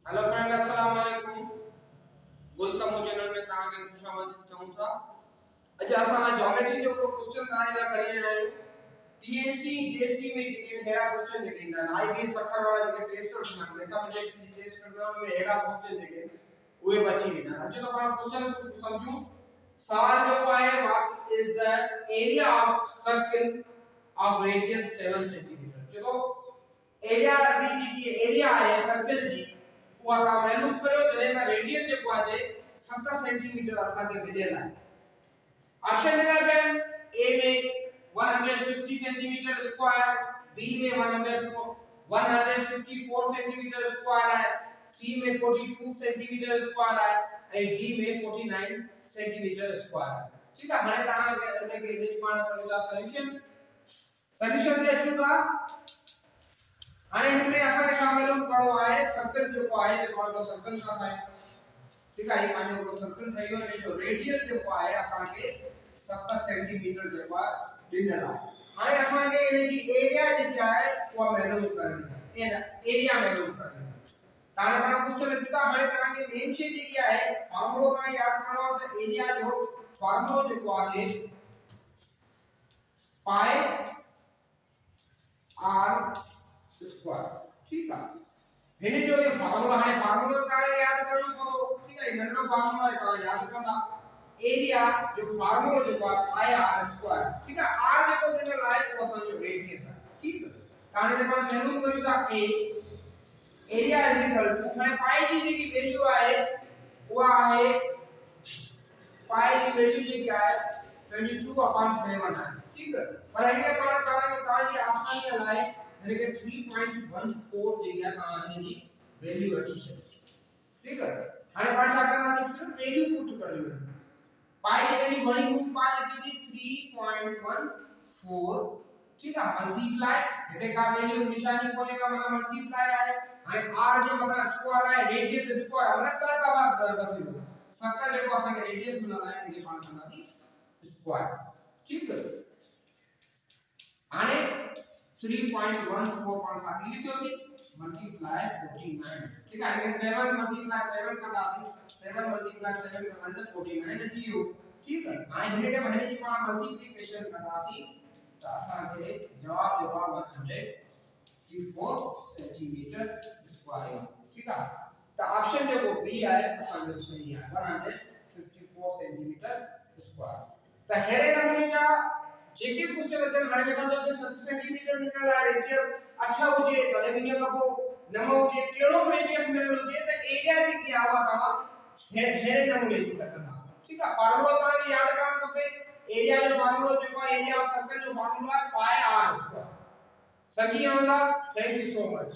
Hello friend, अस्सलाम वालेकुम। गुल समूह चैनल में तव्हां खे खुशामदीद चऊं था। अॼु असां ज्योमेट्री जो क्वेश्चन तव्हां लाइ खणी आया आहियूं। टीएसटी जीएसटी में जेके अहिड़ा क्वेश्चन जेके ईंदा आहिनि, आईबीएस 60 वारा जेके टेस्ट हूंदा आहिनि, मैथमेटिक्स जी टेस्ट कंदा आहिनि, उनमें अहिड़ा क्वेश्चन जेके उहे बची वेंदा आहिनि। अचो त पाण क्वेश्चन समझूं। सवाल जेको आहे, what is the area of circle of radius 7 centimetre. चलो एरिया जी एरिया आहे सर्कल जी उहा तव्हां मालूम करियो, जॾहिं त रेडियस जेको आहे 7 सेंटीमीटर असांखे मिलियल आहे। ऑप्शन ॾिना पिया आहिनि, ए में 150 सेंटीमीटर स्क्वायर, बी में 154 सेंटीमीटर स्क्वायर है, सी में 42 सेंटीमीटर स्क्वायर है ऐं डी में 49 सेंटीमीटर स्क्वायर है। ठीक है, हाणे तव्हां इनके इनजी पाण करियो सॉल्यूशन ते अचूं था। हाणे हिनमें असांखे छा मालूम करणो आहे, सर्कल जेको आहे जेको पाण सर्कल था ठाहियूं। ठीक आहे, ये पंहिंजो हिकिड़ो सर्कल ठही वियो, हिन जो रेडियस जेको आहे असांखे 7 सेंटीमीटर जेको आहे ॾिनल आहे। हाणे असांखे हिनजी एरिया जेकी आहे उहा मालूम करणी आहे, एरिया मालूम करणी आहे। तव्हां पाण क्वेश्चन लिखी था। हाणे तव्हांखे मेन शइ जेकी आहे फार्मूलो तव्हां यादि करणो आहे, त एरिया जो फार्मूलो जेको आहे पाई आर स्क्वायर। ठीक है, हिन जो ये फार्मूला है, फार्मूला तव्हां यादि करणो पवंदो। ठीक है, नंढो फार्मूला आहे, तव्हां यादि कंदा। एरिया जो फार्मूला जेको आहे पाई आर स्क्वायर। ठीक है, आर जेको ॾिनल आहे उहो असांजो रेडियस आहे। ठीक है, तव्हां जे पाण मालूम करियो था ए एरिया इज इक्वल टू, हाणे पाई जी जेकी वैल्यू आहे उहा आहे, पाई जी वैल्यू जेकी आहे 22/7 आहे। ठीक है, पर हिन पाण तव्हांजी आसानी लाइ हिनके 3.14 जेकी आहे तव्हां हिनजी वैल्यू रखी छॾियो। ठीक है, हाणे पाण छा कंदासीं, सिर्फ वैल्यू पुट करणी आहे। पाई जी वैल्यू घणी हूंदी, पाई लिखी थी 3.14। ठीक है, मल्टीप्लाई हिते का वैल्यू निशानी कोने का मतलब मल्टीप्लाई आहे। हाणे r जे मथां स्क्वायर आहे, रेडियस स्क्वायर मतलब ॿ का बार 7 जेको असांखे रेडियस मिलंदा आहे इनखे पाण कंदासीं स्क्वायर। ठीक है, हाणे 3.14 पाण साॻी लिखियो थी मल्टीप्लाई 49। ठीक है, इनके 7 मल्टीप्लाई 7 कंदासीं, 7 मल्टीप्लाई 7 कंदासीं 49 अची वियो। ठीक है, हाणे हिनके हिन जी पाण मल्टीप्लिकेशन कंदासीं त असांखे जवाब जेको आहे 154 सेंटीमीटर स्क्वायर। ठीक है, त ऑप्शन जेको बी आहे असांजो सही आहे, 154 सेंटीमीटर स्क्वायर। त हेड़े नमूने जा जेके क्वेश्चन अचनि, हाणे में सम्झो 7 सेंटीमीटर निकल आहे रेडियस, अच्छा हुजे भले भी न को नमो हुजे, केड़ो रेडियस मिलल हुजे, त एरिया जेकी आहे उहा तव्हां हेड़े नमूने जी कंदा। ठीक आहे, फार्मूला तव्हांखे यादि करणु खपे। एरिया जो फार्मूला जेको आहे, एरिया ऑफ सर्कल जो फार्मूला आहे पाई आर स्क्वायर। सही हूंदा। Thank you so much.